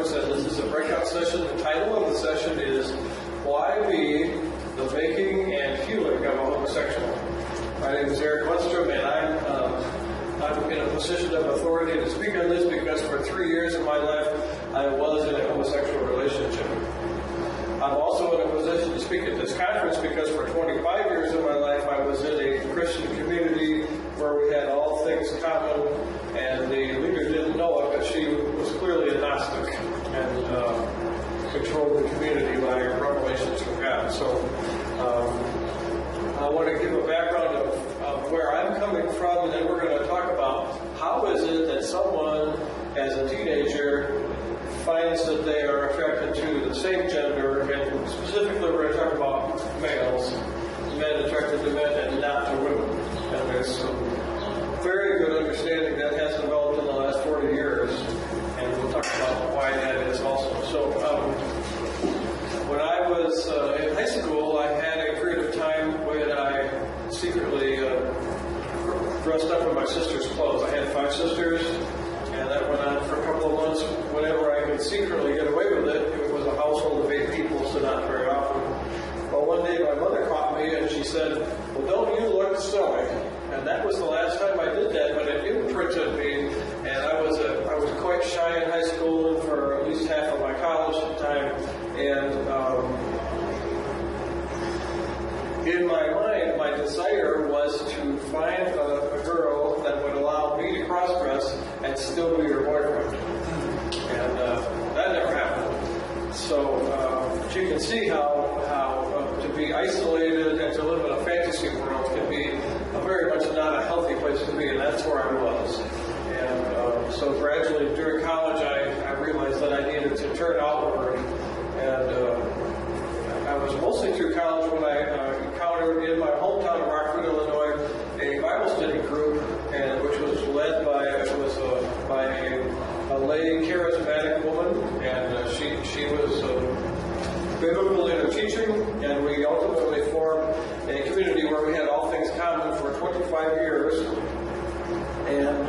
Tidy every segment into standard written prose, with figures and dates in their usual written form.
Lundstrom said this is a breakout session. The title of the session is Why Be the Making and Healing of a Homosexual. My name is Eric Lundstrom, and I'm in a position of authority to speak on this because for 3 years of my life I was in a homosexual relationship. I'm also in a position to speak at this conference because for 25 years of my life I was in a Christian community where we had all things common, and the leader didn't know it, but she was clearly a Gnostic and controlled the community by revelations from God. So I want to give a background of where I'm coming from, and then we're going to talk about how is it that someone as a teenager finds that they are attracted to the same gender, and specifically we're going to talk about males, men attracted to men and not to women. And there's some very good understanding that has developed in the last 40 years, and we'll talk about why that is also. So when I was in high school, I had a period of time when I secretly dressed up in my sister's clothes. I had 5 sisters, and that went on for a couple of months. Whenever I could secretly get away with it, it was a household of 8 people, so not very often. Well, one day my mother caught me and she said, "Well, don't you look silly?" And that was the last time I did that, but it imprinted me. And I was quite shy in high school and for at least half of my college time. And in my mind, my desire was to find a girl that would allow me to cross-dress and still be her boyfriend. And that never happened. So you can see how to be isolated and to live in a fantasy world can be very much not a healthy place to be, and that's where I was. And so gradually during college, I realized that I needed to turn outward. And I was mostly through college when I encountered in my hometown of Rockford, Illinois, a Bible study group, and which was led by a lay charismatic woman, and she was biblical in her teaching, and we ultimately formed a community where we had all things common for 25 years, and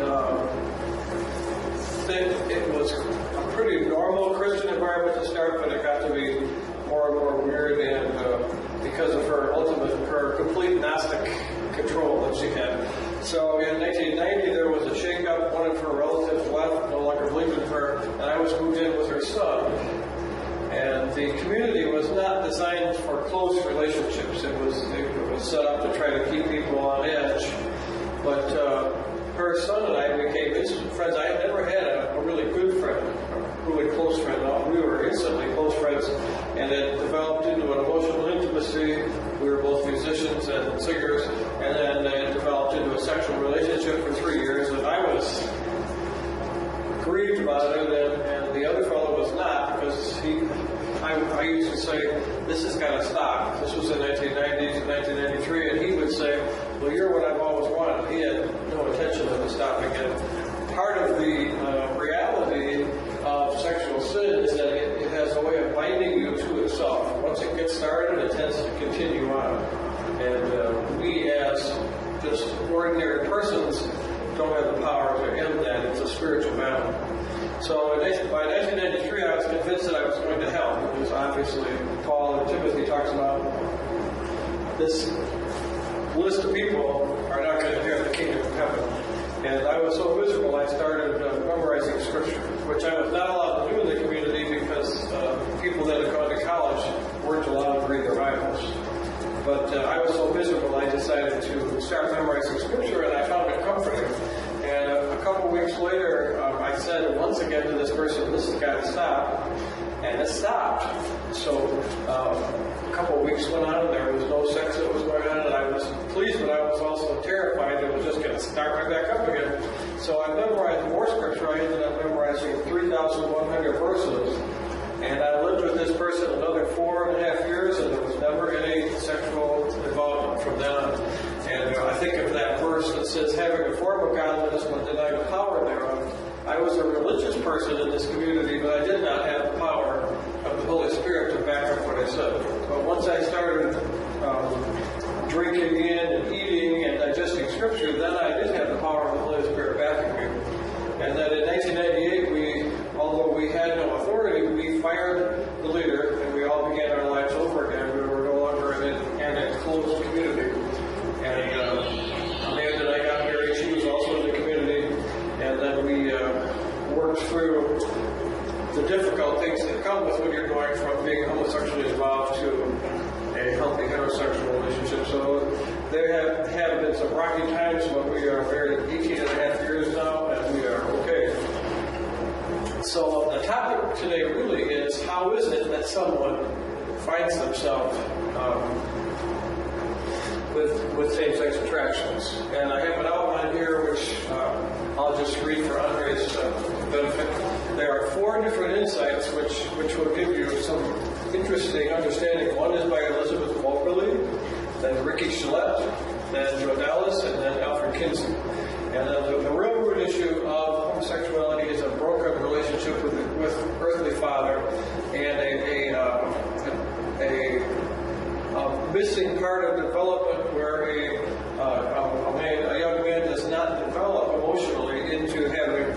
it was a pretty normal Christian environment to start, but it got to be more and more weird, and because of her complete Gnostic control that she had. So in 1990 there was a shakeup. One of her relatives left, no longer believed in her, and I was moved in with her son. And the community was not designed for close relationships. It was set up to try to keep people on edge. But her son and I became instant friends. I had never had a really good friend, a really close friend. We were instantly close friends, and it developed into an emotional intimacy. We were both musicians and singers, and then it developed into a sexual relationship for 3 years, and I was grieved about it, and the other fellow was not, because I used to say, "This has got to stop." This was in 1990 to 1993, and he would say, "Well, you're what I've always wanted." He had no intention of stopping it. Part of the reality of sexual sin is that it has a way of binding you to itself. Once it gets started, it tends to continue on. And we as just ordinary persons don't have the power to end that. It's a spiritual battle. So by 1993, I was convinced that I was going to hell, because obviously Paul and Timothy talks about this list of people are not going to inherit the kingdom of heaven. And I was so miserable, I started memorizing scripture, which I was not allowed to do in the community because people that had gone to college weren't allowed to read their Bibles. But I was so miserable, I decided to start memorizing scripture, and I found it comforting. And a couple weeks later, I said once again to this person, "This has got to stop." And it stopped. So a couple of weeks went on, and there was no sex that was going on, and I was pleased, but I was also terrified it was just going to start right back up again. So I memorized more scripture. I ended up memorizing 3,100 verses. And I lived with this person another 4.5 years, and there was never any sexual involvement from then on. And I think of that verse that says, "Having a form of godliness but denying the power thereof." I was a religious person in this community, but I did not have the power of the Holy Spirit to back up what I said. But once I started drinking in and eating and digesting Scripture, then I did have the power of the Holy Spirit backing me. And then in 1998, although we had no authority going from being homosexually involved to a healthy heterosexual relationship. So there have been some rocky times, but we are married 18 and a half years now, and we are okay. So the topic today really is, how is it that someone finds themselves with same-sex attractions? And I have an outline here which I'll just read for Andre's benefit. There are 4 different insights which will give you some interesting understanding. One is by Elizabeth Moberly, then Ricky Gillette, then Joe Dallas, and then Alfred Kinsey. And the real root issue of homosexuality is a broken relationship with earthly father and a missing part of development where a young man does not develop emotionally into having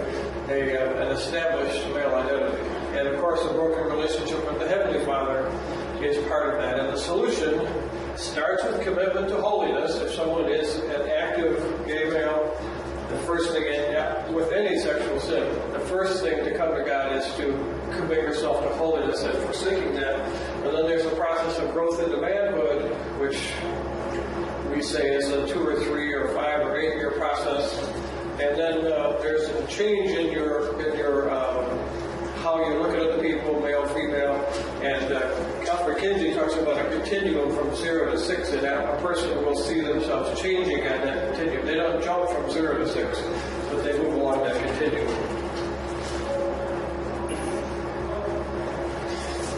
an established male identity. And of course, a broken relationship with the Heavenly Father is part of that. And the solution starts with commitment to holiness. If someone is an active gay male, the first thing, with any sexual sin, the first thing to come to God is to commit yourself to holiness and forsaking that. And then there's a process of growth into manhood, which we say is a 2 or 3 or 5 or 8 year process. And then there's a change in your how you look at other people, male, female. And Alfred Kinsey talks about a continuum from 0 to 6, and a person will see themselves changing on that continuum. They don't jump from 0 to 6, but they move along that continuum.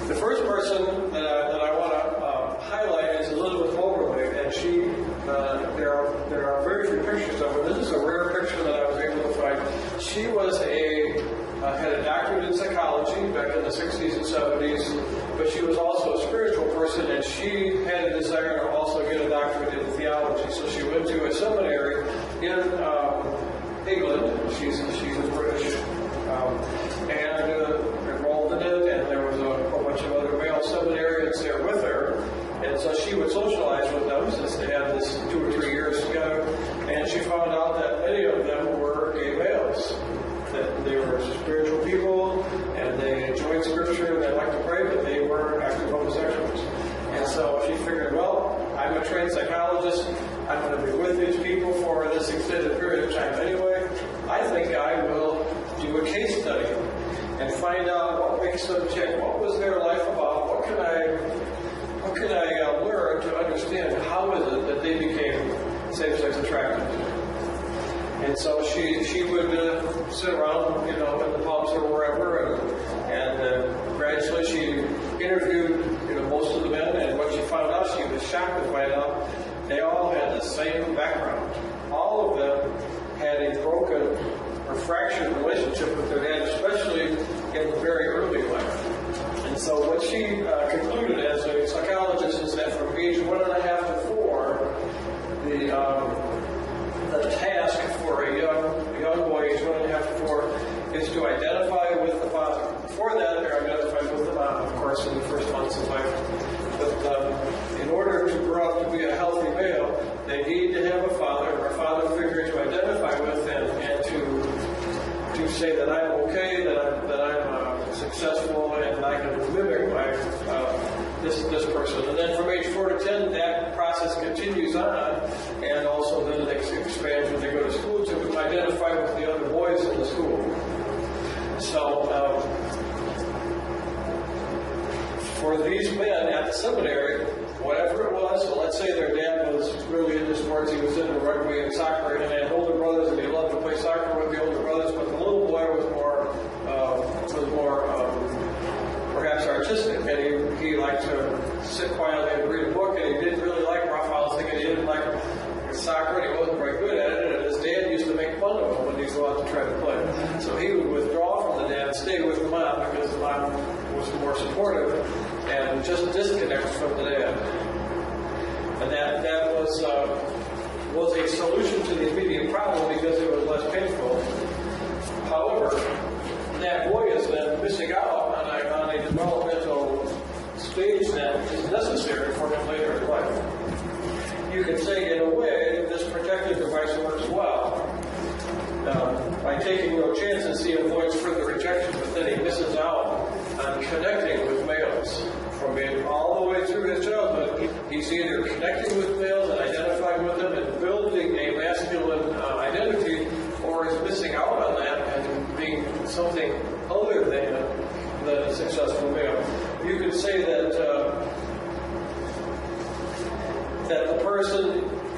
The first person that I want to highlight is Elizabeth Moberly, and there are very few pictures of her. This is a rare picture that I was able to find. She was had a doctorate in psychology back in the 60s and 70s, but she was also a spiritual person, and she had a desire to also get a doctorate in theology. So she went to a seminary in England. She's a British, and enrolled in it, and there was a whole bunch of other male seminarians there with her. And so she would socialize with them since they had this 2 or 3 years together, and she found out that many of them were gay males. That they were spiritual people, and they enjoyed Scripture, and they liked to pray, but they were active homosexuals. And so she figured, well, I'm a trained psychologist. I'm going to be with these people for this extended period of time anyway. I think I will do a case study and find out what makes them tick. What was their life about? What can I learn to understand how is it that they became same-sex attracted? And so she would sit around, in the pubs or wherever, and gradually she interviewed, most of the men. And what she found out, she was shocked to find out, they all had the same background. All of them had a broken or fractured relationship with their dad, especially in very early life. And so what she concluded as a psychologist is that from age 1.5 to 4, the task for a young boy, age 1.5 to 4, is to identify with the father. Before that, they're identified with the mom, of course, in the first months of life. But in order to grow up to be a healthy male, they need to have a father or a father figure to identify with and to say that I'm okay, that I'm successful, and I can mimic this person. And then from age 4 to 10, that process continues on, and also then it expands when they go to school to identify with the other boys in the school. So for these men at the seminary, whatever it was, so let's say their dad was really into sports, he was into rugby and soccer, and they had older brothers, and he loved to play soccer with the older brothers, but the little boy was more perhaps artistic, and he liked to sit quietly and read a book, and he didn't really like roughhouse thinking he didn't like soccer, and he wasn't very good at it, and his dad used to make fun of him when he'd go out to try to play. So he would withdraw from the dad and stay with the mom because the mom was more supportive and just disconnect from the dad. And that was a solution to the immediate problem because it was less painful. However, that boy is then missing out on a developmental stage that is necessary for him later in life. You can say, in a way, this protective device works well. By taking no chances, he avoids further rejection, but then he misses out on connecting with males.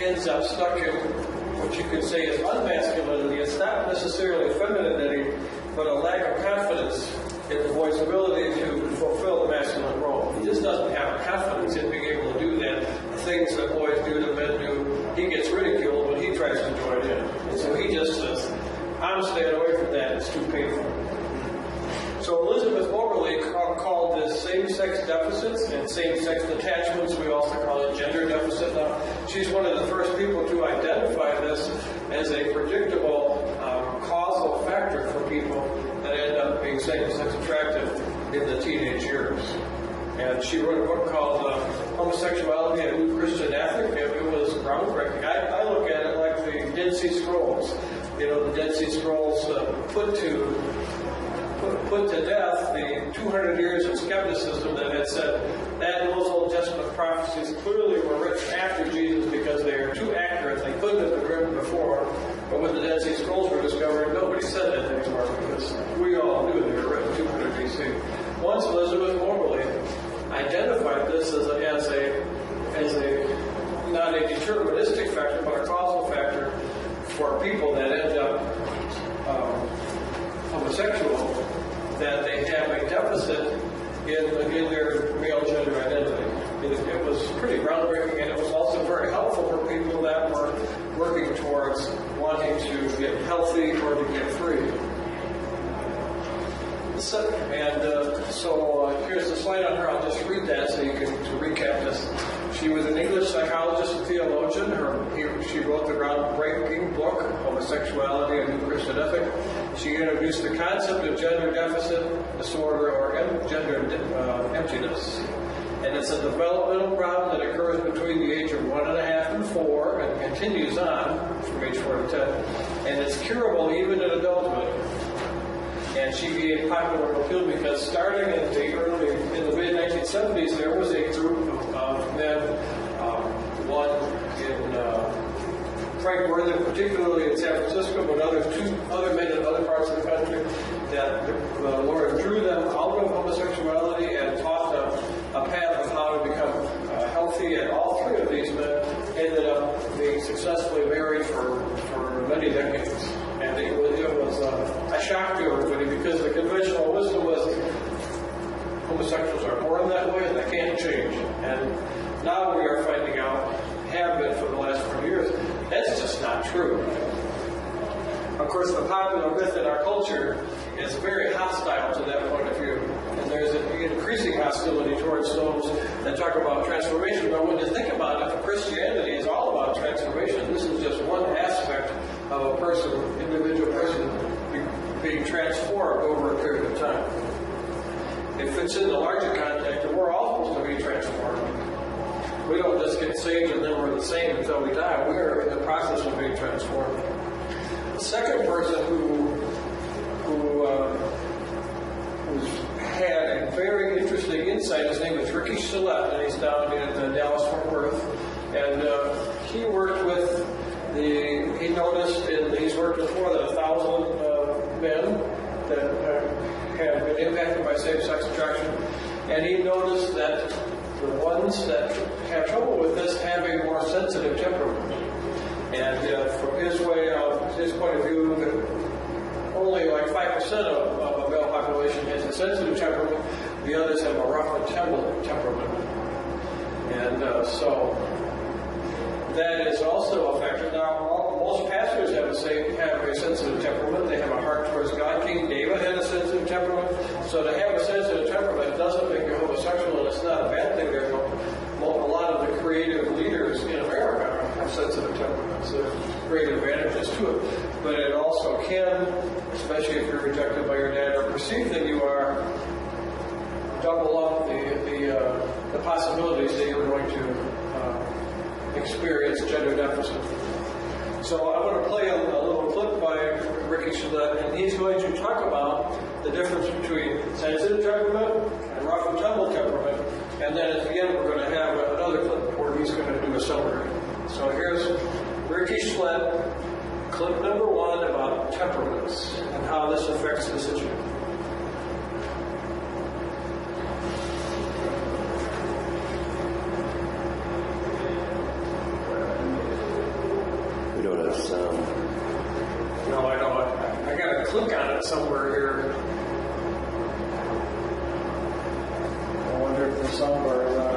ends up stuck in what you could say is unmasculinity. It's not necessarily femininity, but a lack of confidence in the boy's ability to fulfill the masculine role. He just doesn't have confidence in being able to do that. The things that boys do, that men do, he gets ridiculed when he tries to join in. And so he just says, I'm staying away from that, it's too painful. So Elizabeth Moberly called this same-sex deficits and same-sex detachments. We also call it gender deficit now. She's one of the first people to identify this as a predictable causal factor for people that end up being same-sex attracted in the teenage years. And she wrote a book called Homosexuality, a New Christian Ethic. It was groundbreaking. I look at it like the Dead Sea Scrolls. You know, the Dead Sea Scrolls put to death the 200 years of skepticism that had said that those Old Testament prophecies clearly were written after Jesus because they are too accurate. They couldn't have been written before. But when the Dead Sea Scrolls were discovered, nobody said that anymore because we all knew they were written 200 BC. Once Elizabeth Moberly identified this as a not a deterministic factor, but a causal factor for people that end up homosexual, that they have a deficit in their male gender identity. It was pretty groundbreaking, and it was also very helpful for people that were working towards wanting to get healthy or to get free. So here's the slide on her. I'll just read that so you can to recap this. She was an English psychologist and theologian. She wrote the groundbreaking book, Homosexuality, a New Christian Ethic. She introduced the concept of gender deficit disorder or gender emptiness. And it's a developmental problem that occurs between the age of 1.5 and 4 and continues on from age 4 to 10. And it's curable even in adulthood. And she gained popular appeal because starting in the mid-1970s, there was a group of men, one in Frank Worthen, particularly in San Francisco, but two other men in other parts of the country, that the Lord drew them out of homosexuality and taught them a path of how to become healthy. And all three of these men ended up being successfully married for many decades. And it was a shock to everybody because the conventional wisdom was homosexuals are born that way and they can't change. And now we are finding out, have been for the last 40 years, that's just not true. Of course, the popular myth in our culture is very hostile to that point of view. And there's an increasing hostility towards those that talk about transformation. But when you think about it, Christianity is all about transformation. This is just one aspect of a individual person being transformed over a period of time. It fits in the larger context, and we're all supposed to be transformed. We don't just get saved and then we're the same until we die. We are in the process of being transformed. The second person who had a very interesting insight, his name is Ricky Shillette, and he's down in Dallas-Fort Worth. And he worked with he noticed, he's worked with more than 1,000 men that have been impacted by same-sex attraction. And he noticed that the ones that have trouble with this have a more sensitive temperament. And from his point of view, only like 5% of a male population has a sensitive temperament. The others have a rough and temperament. And so that is also a factor. Now, most pastors have a sensitive temperament. They have a heart towards God. King David had a sensitive temperament. So to have a sensitive temperament doesn't make you homosexual, and it's not a bad thing. There are a lot of the creative leaders in America have sensitive temperaments. There's great advantages to it. But it also can, especially if you're rejected by your dad or perceived that you are, double up the possibilities that you're going to experience gender deficit. So I want to play a little clip by Ricky Shillette, and he's going to talk about the difference between sensitive temperament and rough and tumble temperament. And then at the end, we're going to have another clip where he's going to do a summary. So here's Ricky Shillette, clip number 1 about temperaments and how this affects this issue. click on it somewhere here. I wonder if the soundbar is on.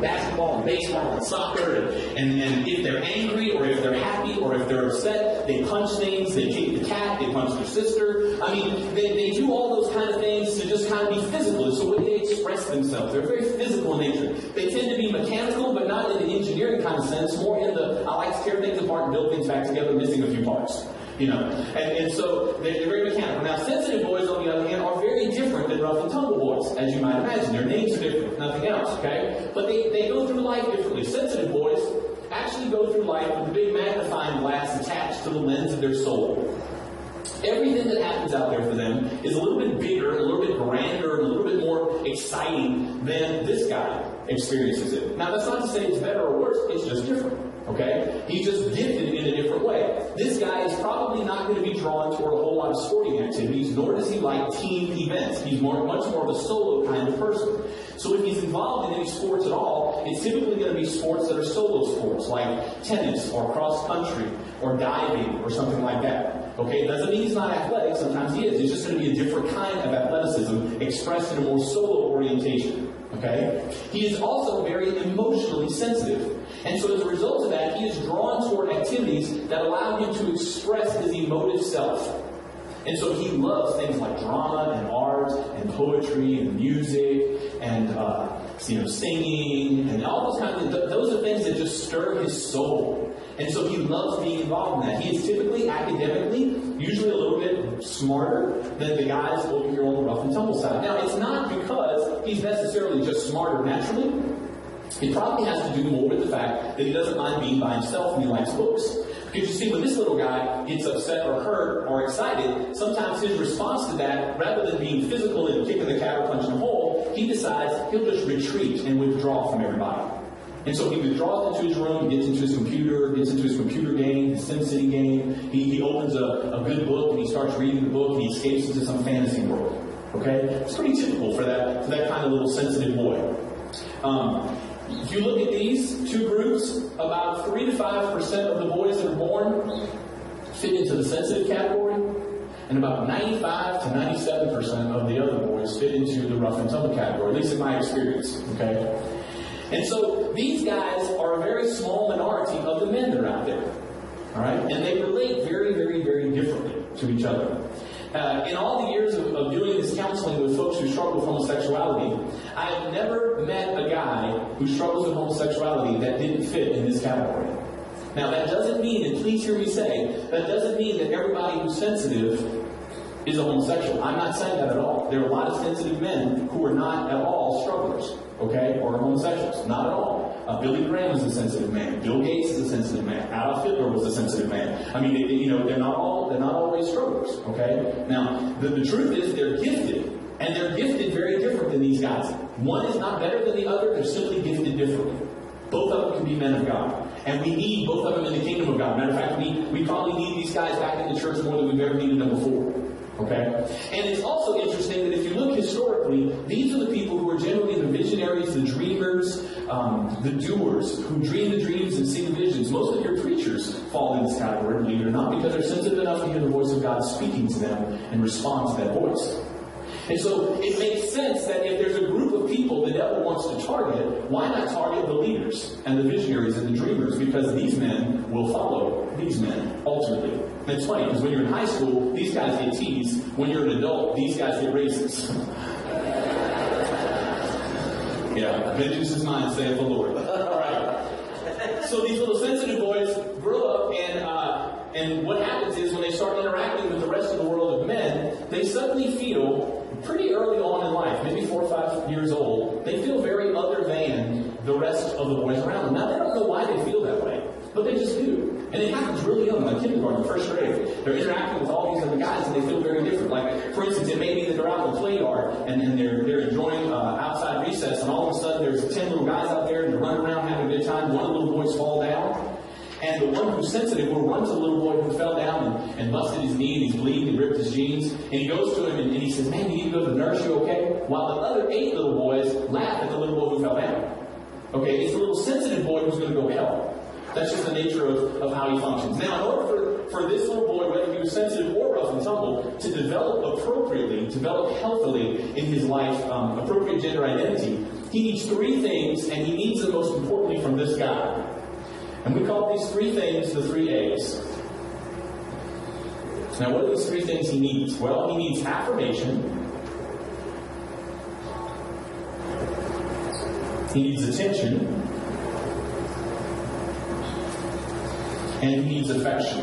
Basketball and baseball and soccer, and if they're angry or if they're happy or if they're upset, they punch things, they kick the cat, they punch their sister. I mean, they do all those kind of things to just kind of be physical. It's the way they express themselves. They're very physical in nature. They tend to be mechanical, but not in the engineering kind of sense, more in the, I like to tear things apart and build things back together, missing a few parts. You know, and so they're very mechanical. Now, sensitive boys, on the other hand, are very different than rough and tumble boys, as you might imagine. Their names are different, if nothing else, okay? But they go through life differently. Sensitive boys actually go through life with a big magnifying glass attached to the lens of their soul. Everything that happens out there for them is a little bit bigger, a little bit grander, and a little bit more exciting than this guy experiences it. Now, that's not to say it's better or worse, it's just different. Okay? He's just gifted in a different way. This guy is probably not going to be drawn toward a whole lot of sporting activities, nor does he like team events. He's much more of a solo kind of person. So if he's involved in any sports at all, it's typically going to be sports that are solo sports, like tennis or cross country or diving or something like that. Okay? It doesn't mean he's not athletic. Sometimes he is. It's just going to be a different kind of athleticism expressed in a more solo orientation. Okay? He is also very emotionally sensitive. And so as a result of that, he is drawn toward activities that allow him to express his emotive self. And so he loves things like drama and art and poetry and music and singing and all those kinds of things. Those are things that just stir his soul. And so he loves being involved in that. He is typically academically, usually a little bit smarter than the guys over here on the rough and tumble side. Now, it's not because he's necessarily just smarter naturally. It probably has to do more with the fact that he doesn't mind being by himself and he likes books. Because you see, when this little guy gets upset or hurt or excited, sometimes his response to that, rather than being physical and kicking the cat or punching a hole, he decides he'll just retreat and withdraw from everybody. And so he withdraws into his room, he gets into his computer game, his SimCity game. He opens a good book and he starts reading the book and he escapes into some fantasy world. Okay? It's pretty typical for that kind of little sensitive boy. If you look at these two groups, about 3 to 5% of the boys that are born fit into the sensitive category, and about 95 to 97% of the other boys fit into the rough and tumble category, at least in my experience. Okay? And so these guys are a very small minority of the men that are out there. All right? And they relate very, very, very differently to each other. In all the years of doing this counseling with folks who struggle with homosexuality, I have never met a guy who struggles with homosexuality that didn't fit in this category. Now, that doesn't mean, and please hear me say, that doesn't mean that everybody who's sensitive is a homosexual. I'm not saying that at all. There are a lot of sensitive men who are not at all strugglers, okay, or homosexuals. Not at all. Billy Graham was a sensitive man. Bill Gates is a sensitive man. Adolf Hitler was a sensitive man. I mean, they're not always strugglers, okay? Now, the truth is they're gifted, and they're gifted very different than these guys. One is not better than the other. They're simply gifted differently. Both of them can be men of God. And we need both of them in the kingdom of God. Matter of fact, we probably need these guys back in the church more than we've ever needed them before. Okay? And it's also interesting that if you look historically, these are the people who are generally the visionaries, the dreamers, the doers, who dream the dreams and see the visions. Most of your preachers fall in this category, believe it or not, because they're sensitive enough to hear the voice of God speaking to them and respond to that voice. And so it makes sense that if there's a group of people the devil wants to target, why not target the leaders and the visionaries and the dreamers? Because these men will follow these men, ultimately. And it's funny, because when you're in high school, these guys get teased. When you're an adult, these guys get raises. Yeah, vengeance is mine, saith the Lord. All right. So these little sensitive boys grow up, and what happens is when they start interacting with the rest of the world of men, they suddenly feel pretty early on in life, maybe 4 or 5 years old, they feel very other than the rest of the boys around them. Now, they don't know why they feel that way, but they just do. And it happens really young, like kindergarten, first grade. They're interacting with all these other guys, and they feel very different. Like, for instance, it may be that they're out in the play yard, and they're enjoying outside recess, and all of a sudden there's 10 little guys out there, and they're running around having a good time. One of the little boys fall down. And the one who's sensitive will run to the little boy who fell down and busted his knee and he's bleeding and ripped his jeans. And he goes to him and he says, man, you need to go to the nurse, you okay? While the other 8 little boys laugh at the little boy who fell down. Okay, it's the little sensitive boy who's going to go hell. That's just the nature of how he functions. Now, in order for this little boy, whether he was sensitive or rough and tumble, to develop appropriately, develop healthily in his life, appropriate gender identity, he needs 3 things, and he needs them most importantly from this guy. And we call these 3 things the 3 A's. Now, what are these 3 things he needs? Well, he needs affirmation. He needs attention. And he needs affection.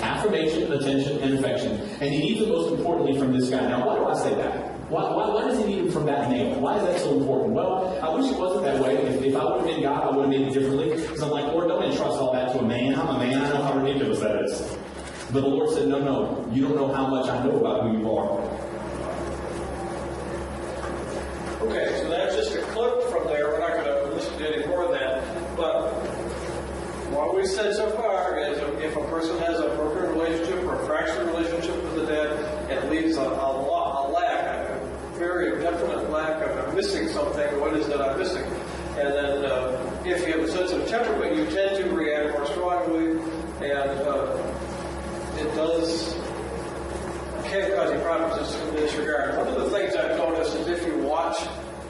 Affirmation, attention, and affection. And he needs it most importantly from this guy. Now, why do I say that? Why does he need it from that male? Why is that so important? Well, I wish it wasn't that way. If I would have been God, I would have made it differently. Because I'm like, Lord, don't entrust all that to a man. I'm a man. I know how ridiculous that is. But the Lord said, no, you don't know how much I know about who you are. Okay, so that's just a clip from there. We're not going to listen to any more of that. But what we've said so far is if a person has a broken relationship or a fractured relationship with the dead, it leaves a lack, a very definite lack of I'm missing something. What is it I'm missing? And then if you have a sensitive temperament, you tend to react more strongly, and it can cause you problems in this regard. One of the things I've noticed is if you watch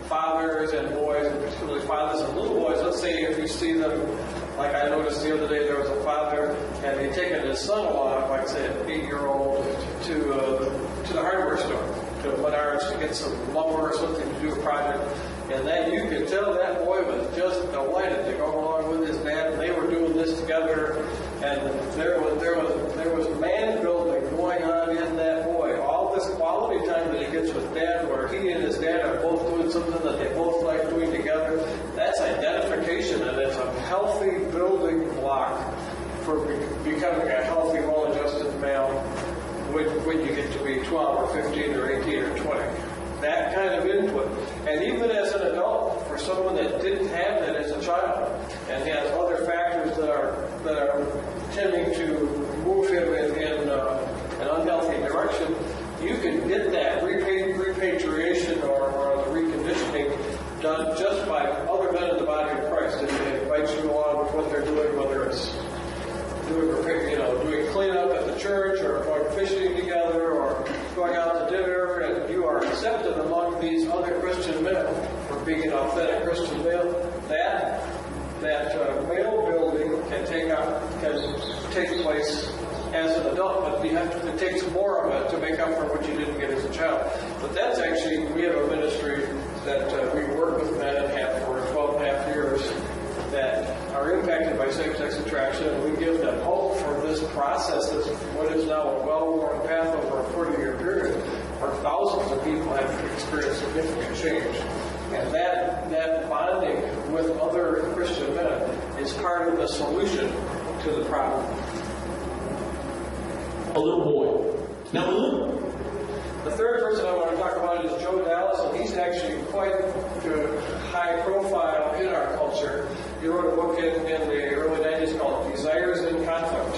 fathers and boys, and particularly fathers and little boys, let's say if you see them, like I noticed the other day, there was a father, and he'd taken his son along, like say an 8-year-old, to the hardware store, to Menards, to get some lumber or something to do a project. And then you could tell that boy was just delighted to go along with his dad, and they were doing this together, and there was man building going on in that boy. All this quality time that he gets with dad, where he and his dad are both doing something that they both like doing together, that's identification, and it's a healthy building block for becoming a healthy, well-adjusted male when you get to be 12 or 15 or 18 or 20. That kind of input. And even as an adult, for someone that didn't have that as a child and has other factors that are tending to move him in an unhealthy direction, you can get that repatriation or the reconditioning done just by other men in the body of Christ. If they invite you along with what they're doing, whether it's doing cleanup at the church or going fishing together or going out to dinner, and you are accepted among these other Christian men for being an authentic Christian male, that male building can take place as an adult, but it takes more of it to make up for what you didn't get as a child. But that's actually, we have a ministry that we work with men and have for 12 and a half years that are impacted by same-sex attraction, and we give them hope for this process, this what is now a well-worn path over a 40-year period, where thousands of people have experienced significant change. And that bonding with other Christian men is part of the solution to the problem. A little boy. Now, the third person I want to talk about is Joe Dallas, and he's actually quite high profile in our culture. He wrote a book in the early 90s called Desires in Conflict.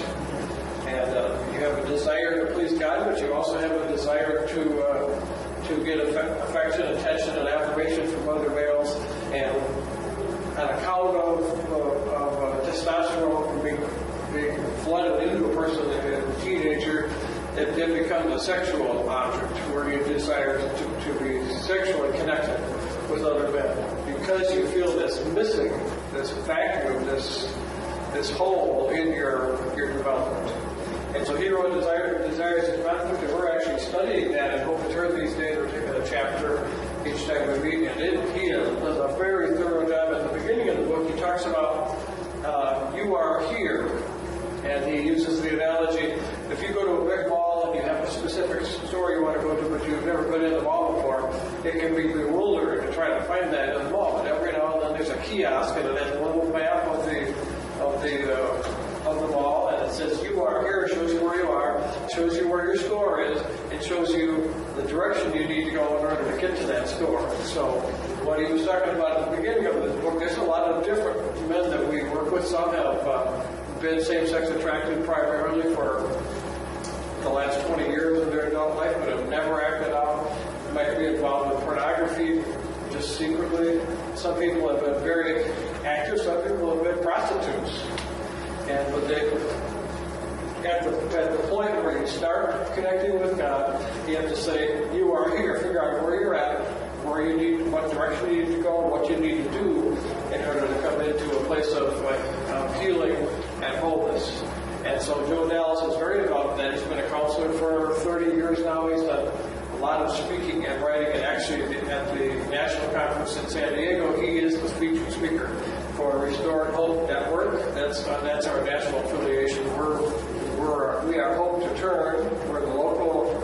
And you have a desire to please God, but you also have a desire to get affection, attention, and affirmation from other males. And on account of testosterone being flooded into a person as a teenager, it then becomes a sexual object where you desire to be sexually connected with other men because you feel this missing, this vacuum, this hole in your development. And so he wrote Desires in Conflict, and we're actually studying that in Hope Eternal these days. We're taking a chapter each time we meet, and he does a very thorough job. At the beginning of the book, he talks about you are here. And he uses the analogy, if you go to a big mall and you have a specific store you want to go to, but you've never been in the mall before, it can be bewildering to try to find that in the mall. And every now and then there's a kiosk, and it has a little map of the mall, and it says you are here. It shows you where you are. It shows you where your store is. It shows you the direction you need to go in order to get to that store. So what he was talking about at the beginning of this book, there's a lot of different men that we work with. Some have been same-sex attracted primarily for the last 20 years of their adult life, but have never acted out. Might be involved with pornography, just secretly. Some people have been very active. Some people have been prostitutes. But they, at the point where you start connecting with God, you have to say, you are here. Figure out where you're at, where you need, what direction you need to go, what you need to do in order to come into a place of healing and wholeness. And so Joe Dallas is very devout that. He's been a counselor for 30 years now. He's done a lot of speaking and writing, and actually at the national conference in San Diego, he is the featured speaker for Restored Hope Network. That's our national affiliation. We are Hope to Turn. We're the local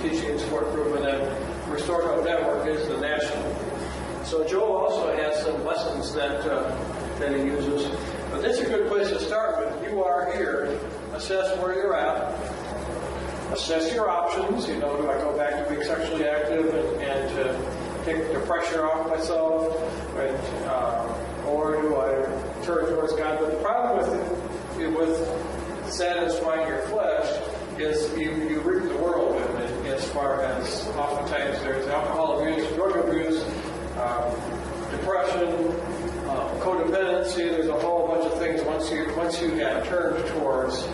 teaching and support group, and then Restored Hope Network is the national. So Joe also has some lessons that he uses. But this is a good place to start with. You are here. Assess where you're at. Assess your options. Do I go back to being sexually active and to take the pressure off myself? Or do I turn towards God? But the problem with satisfying your flesh is you reap the whirlwind as far as oftentimes there's alcohol abuse, drug abuse, depression, codependency. There's a whole bunch of things once you have turned towards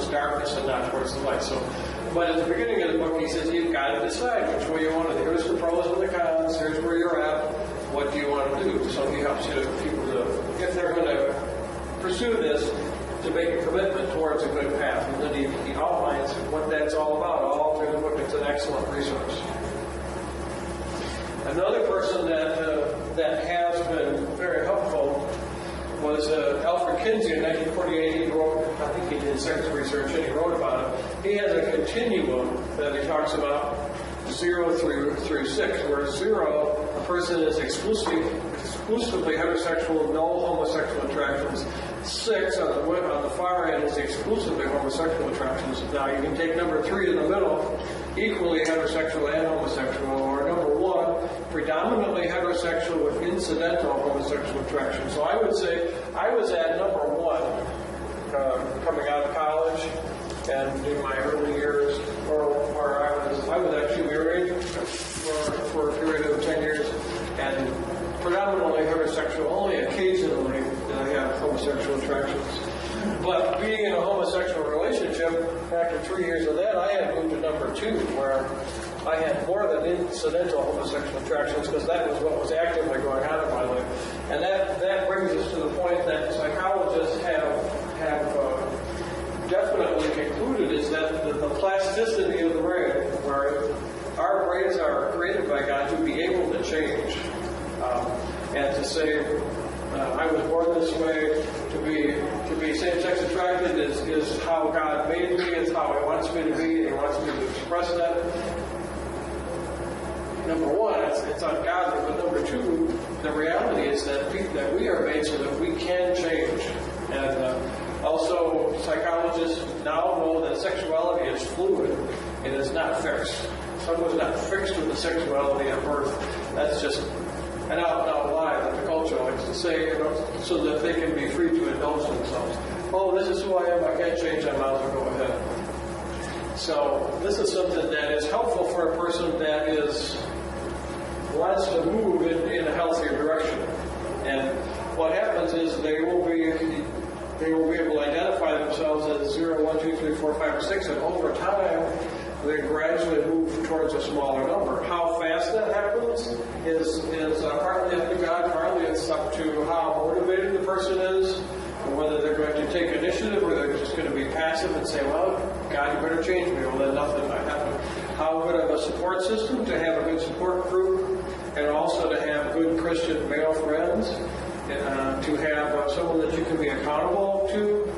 darkness and not towards the light. But at the beginning of the book, he says you've got to decide which way you want to. Here's the pros and the cons. Here's where you're at. What do you want to do? So he helps people to, if they're going to pursue this, to make a commitment towards a good path. And then he outlines what that's all about. All through the book. It's an excellent resource. Another person that has been very helpful was Alfred Kinsey in 1948. He wrote, I think he did sex research, and he wrote about it. He has a continuum that he talks about, 0 through 6, where 0, a person is exclusively heterosexual, no homosexual attractions. 6 on the far end is exclusively homosexual attractions. Now you can take number 3 in the middle, equally heterosexual and homosexual, or number 1, predominantly heterosexual with incidental homosexual attraction. So I would say I was at number 1 coming out of college and in my early years, or I was actually married for a period of 10 years and predominantly heterosexual. Only occasionally did I have homosexual attractions. But being in a homosexual relationship, after 3 years of that, I had moved to number 2, where I had more than incidental homosexual attractions, because that was what was actively going on in my life. And that brings us to the point that psychologists have definitely concluded is that the plasticity of the brain, where our brains are created by God to be able to change, and to say, I was born this way, to be same-sex attracted is how God made me, it's how He wants me to be, and He wants me to express that. Number 1, it's ungodly, but number 2, the reality is that we are made so that we can change. And also, psychologists now know that sexuality is fluid. It is not fixed. Someone's not fixed with the sexuality at birth. That's just an out-and-out lie that the culture likes to say, so that they can be free to indulge themselves. Oh, this is who I am, I can't change, I might as well go ahead. So this is something that is helpful for a person that wants to move in a healthier direction. And what happens is they will be able to identify themselves as 0, 1, 2, 3, 4, 5, or 6, and over time they gradually move towards a smaller number. How fast that happens is partly up to God, partly it's up to how motivated the person is, and whether they're going to take initiative or they're just going to be passive and say, well, God, you better change me, well, then nothing might happen. How good of a support system, to have a good support group, and also to have good Christian male friends, to have someone that you can be accountable to.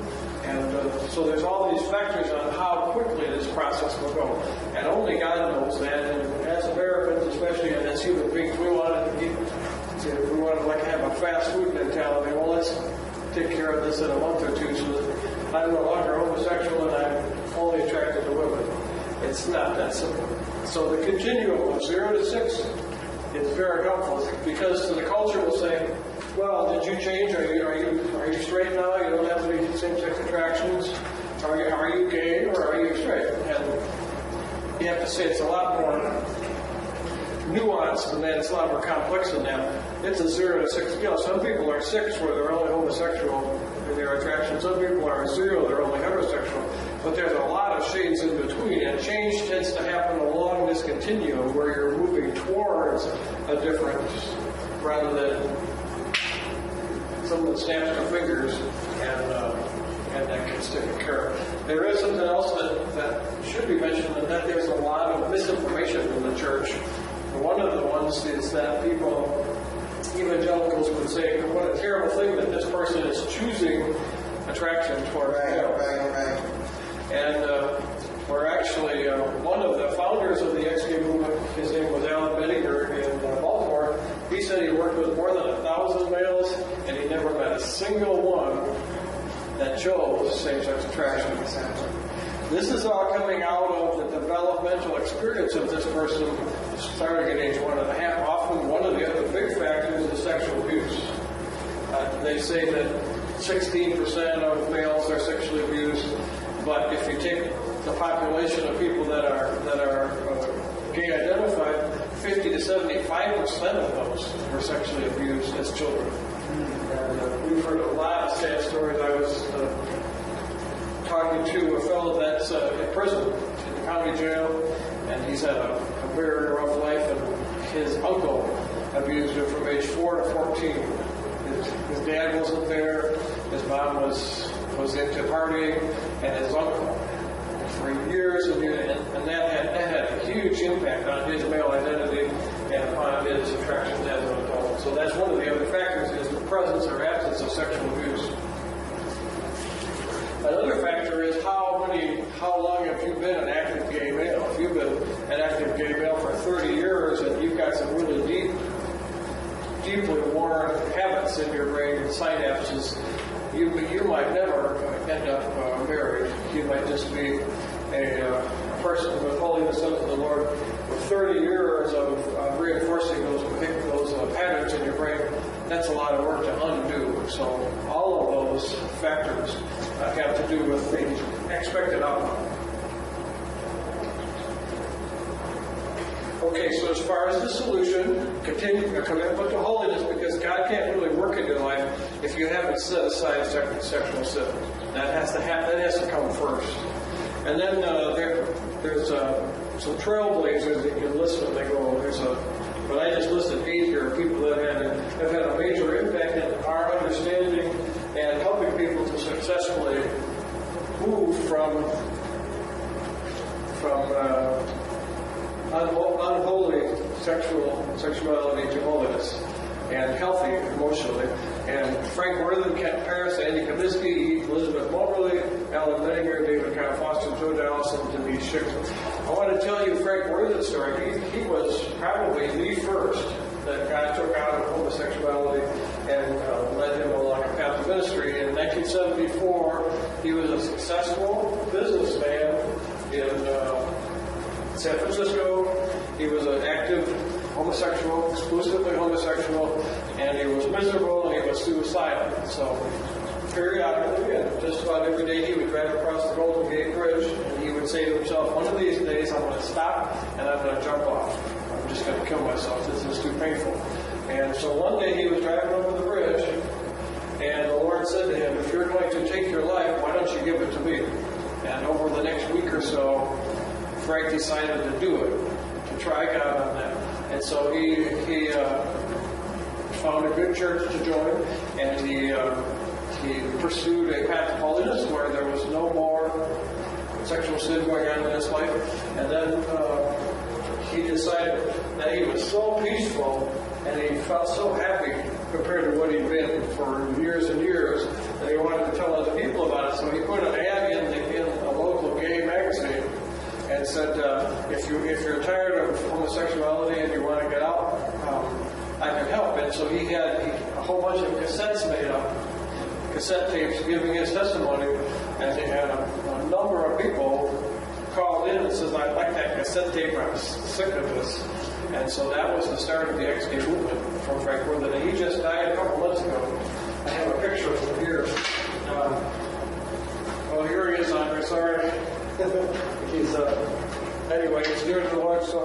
And so there's all these factors on how quickly this process will go. And only God knows that. And as Americans, especially, and as human beings, we want to have a fast food mentality. Well, let's take care of this in a month or two so that I'm no longer homosexual and I'm only attracted to women. It's not that simple. So the continuum of 0 to 6 is very helpful, because the culture will say, well, did you change? Are you straight now? You don't have any same-sex attractions? Are you gay or are you straight? And you have to say it's a lot more nuanced than that. It's a lot more complex than that. It's a 0 to 6 scale. Some people are 6 where they're only homosexual in their attraction. Some people are 0, they're only heterosexual. But there's a lot of shades in between, and change tends to happen along this continuum where you're moving towards a difference rather than someone snaps their fingers and that can stick a carrot. There is something else that should be mentioned, and that there's a lot of misinformation in the church. One of the ones is that people, evangelicals would say, what a terrible thing that this person is choosing attraction toward male. Right. And we're actually, one of the founders of the ex-gay movement, his name was Alan Benninger in Baltimore, he said he worked with more than 1,000 males, and he never met a single one that chose same-sex attraction. This is all coming out of the developmental experience of this person starting at age 1.5. Often one of the other big factors is sexual abuse. They say that 16% of males are sexually abused, but if you take the population of people that are gay identified, 50 to 75% of those were sexually abused as children. And we've heard a lot of sad stories. I was talking to a fellow that's in prison, in the county jail, and he's had a very rough life, and his uncle abused him from age 4 to 14. His dad wasn't there, his mom was into partying, and his uncle for years and years, and that had a huge impact on his male identity and upon his attractions as an adult. So that's one of the other factors, is the presence or absence of sexual abuse. Another factor is how long have you been an active gay male? If you've been an active gay male for 30 years and you've got some really deeply worn habits in your brain and synapses, you might never end up married. You might just be a person with holiness unto the Lord with 30 years of reinforcing those patterns in your brain. That's a lot of work to undo. So all of those factors have to do with the expected outcome. Okay, so as far as the solution, continue a commitment to holiness, because God can't really work in your life if you haven't set aside sexual sin. That has to happen. That has to come first. And then there's some trailblazers that you can list when they go. But I just listed 8 here, people that have had a major impact in our understanding and helping people to successfully move from unholy sexuality to holiness and healthy emotionally. And Frank Worthen, Kent Paris, Andy Kaminsky, Elizabeth Moberly, Alan Benninger, David Kyle Foster, Joe Dallas, and Denise Schick. I want to tell you Frank Worthen's story. He was probably the first that God took out of homosexuality and led him along a path of ministry. In 1974, he was a successful businessman in San Francisco. He was an active homosexual, exclusively homosexual, and he was miserable and he was suicidal. So periodically, and just about every day, he would drive across the Golden Gate Bridge and he would say to himself, one of these days I'm going to stop and I'm going to jump off. I'm just going to kill myself. This is too painful. And so one day he was driving over the bridge and the Lord said to him, if you're going to take your life, why don't you give it to me? And over the next week or so, Frank decided to do it, to try God on that. And so he found a good church to join, and he pursued a path of holiness where there was no more sexual sin going on in his life. And then he decided that he was so peaceful and he felt so happy compared to what he'd been for years and years that he wanted to tell other people about it. So he put an ad in a local gay magazine and said, if you're tired of homosexuality and you want to get out, I can help. And so he had a whole bunch of cassettes made up, cassette tapes giving his testimony, and he had a number of people called in and says, I'd like that cassette tape, I'm sick of this. And so that was the start of the ex-gay movement from Frank Worthen. And he just died a couple months ago. I have a picture of him here. Well, here he is, Andre. Sorry. He's anyway, he's dear to the Lord. So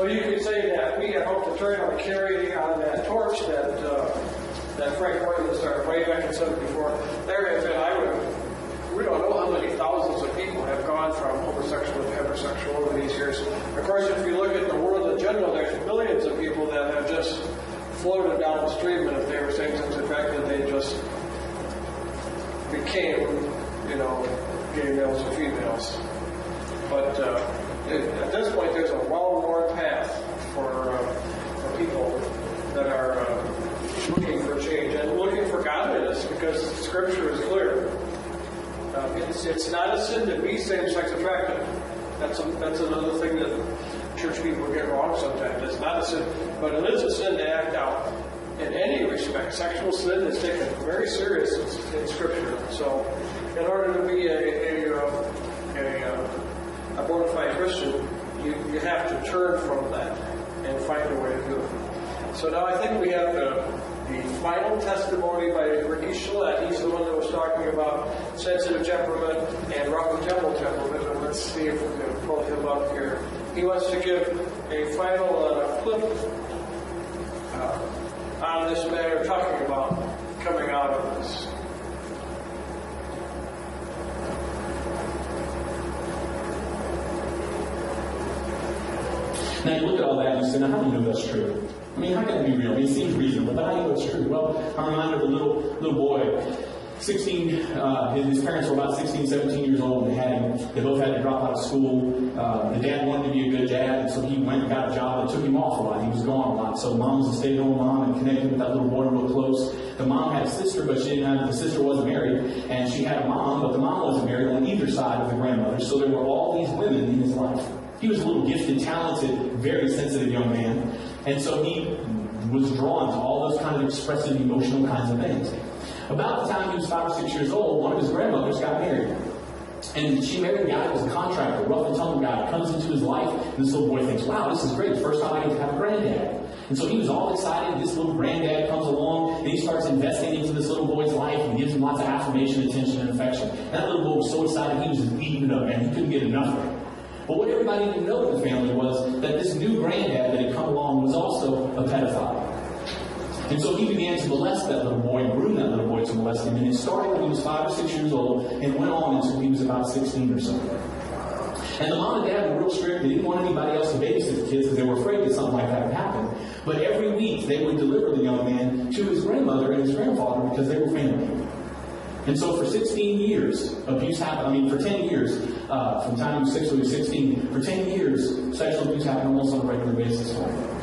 you can say that we hope to turn on carry on that torch that Frank Worthen started way back in '74. There have been, we don't know how many thousands of people have gone from homosexual to heterosexual over these years. Of course, if you look at the world in general, there's billions of people that have just floated down the stream, and if they were same-sex attracted, they just became, gay males or females. But at this point, there's a well-worn path for people that are looking for change and looking for godliness, because Scripture is clear. It's not a sin to be same-sex attracted. That's another thing that church people get wrong sometimes. It's not a sin, but it is a sin to act out in any respect. Sexual sin is taken very serious in Scripture. So, in order to be a bona fide Christian, you have to turn from that and find a way to do it. So now I think we have the final testimony by Ricky Schlett. He's the one that was talking about sensitive temperament and rough temperament. And let's see if we can pull him up here. He wants to give a final clip on this matter, talking about coming out of this. Now you look at all that and you say, now how do you know that's true? I mean, how can it be real? I mean, it seems reasonable, but how do you know it's true? Well, I'm reminded of a little boy, 16, his parents were about 16, 17 years old, and they both had to drop out of school. The dad wanted to be a good dad, and so he went and got a job that took him off a lot. He was gone a lot. So mom was a stay-at-home mom and connected with that little boy real close. The mom had a sister, but the sister wasn't married, and she had a mom, but the mom wasn't married on either side of the grandmother. So there were all these women in his life. He was a little gifted, talented, very sensitive young man. And so he was drawn to all those kind of expressive, emotional kinds of things. About the time he was 5 or 6 years old, one of his grandmothers got married. And she married a guy that was a contractor, rough and tumble guy, comes into his life, and this little boy thinks, wow, this is great. The first time I get to have a granddad. And so he was all excited. This little granddad comes along, and he starts investing into this little boy's life and gives him lots of affirmation, attention, and affection. And that little boy was so excited, he was just eating it up, and he couldn't get enough of it. But what everybody didn't know in the family was that this new granddad that had come along was also a pedophile. And so he began to molest that little boy and groom that little boy to molest him. And it started when he was 5 or 6 years old and went on until he was about 16 or so. And the mom and dad were real strict. They didn't want anybody else to babysit the kids because they were afraid that something like that would happen. But every week they would deliver the young man to his grandmother and his grandfather because they were family. And so for 16 years, abuse happened. For 10 years, from the time he was 6 to he was 16, for 10 years, sexual abuse happened almost on a regular basis for him.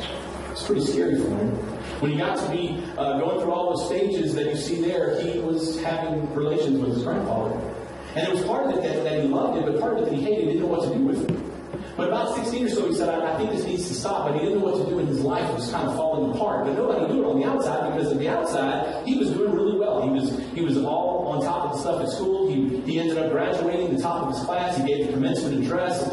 It's pretty scary for him. When he got to be going through all those stages that you see there, he was having relations with his grandfather. And it was part of it that he loved it, but part of it that he hated, he didn't know what to do with it. But about 16 or so, he said, I think this needs to stop. But he didn't know what to do, and his life was kind of falling apart. But nobody knew it on the outside, because on the outside, he was doing really well. He was all on top of the stuff at school. He ended up graduating the top of his class. He gave the commencement address.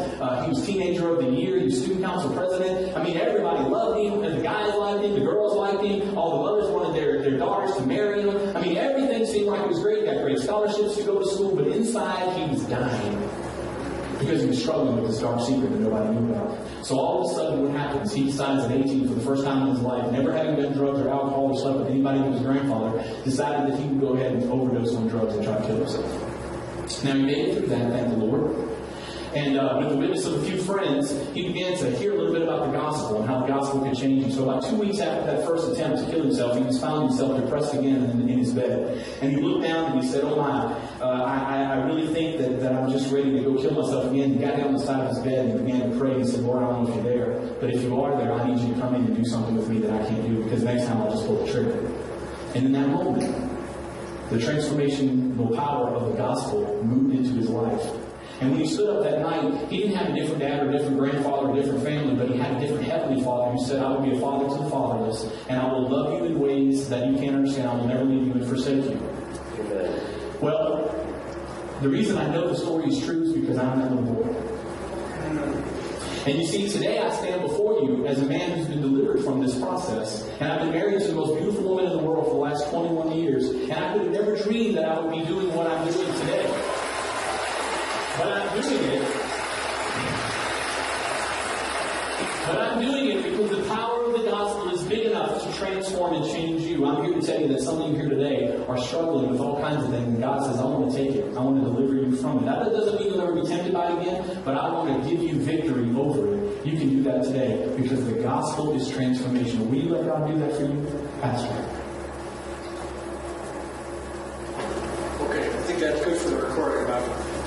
He was teenager of the year. He was student council president. I mean, everybody loved him. And the guys liked him. The girls liked him. All the mothers wanted their daughters to marry him. I mean, everything seemed like it was great. He got great scholarships to go to school. But inside, he was dying, because he was struggling with this dark secret that nobody knew about. So all of a sudden what happens, he decides at 18 for the first time in his life, never having done drugs or alcohol or slept with anybody but his grandfather, decided that he would go ahead and overdose on drugs and try to kill himself. Now he made it through that, thank the Lord. And with the witness of a few friends, he began to hear a little bit about the gospel and how the gospel could change him. So about 2 weeks after that first attempt to kill himself, he was found himself depressed again in his bed. And he looked down and he said, oh my, I really think that I'm just ready to go kill myself again. He got down on the side of his bed and began to pray. He said, Lord, I don't know if you're there, but if you are there, I need you to come in and do something with me that I can't do, because next time I'll just pull the trigger. And in that moment, the transformational power of the gospel moved into his life. And when he stood up that night, he didn't have a different dad or a different grandfather or a different family, but he had a different heavenly father who said, I will be a father to the fatherless, and I will love you in ways that you can't understand. I will never leave you and forsake you. Amen. Well, the reason I know the story is true is because I'm that little boy. And you see, today I stand before you as a man who's been delivered from this process. And I've been married to the most beautiful woman in the world for the last 21 years. And I could have never dreamed that I would be doing what I'm doing today. But I'm doing it. But I'm doing it because the power of the gospel is big enough to transform and change you. I'm here to tell you that some of you here today are struggling with all kinds of things, and God says, I want to take it. I want to deliver you from it. That doesn't mean you'll never be tempted by it again, but I want to give you victory over it. You can do that today because the gospel is transformational. Will you let God do that for you? Pastor. Okay, I think that's good for the recording.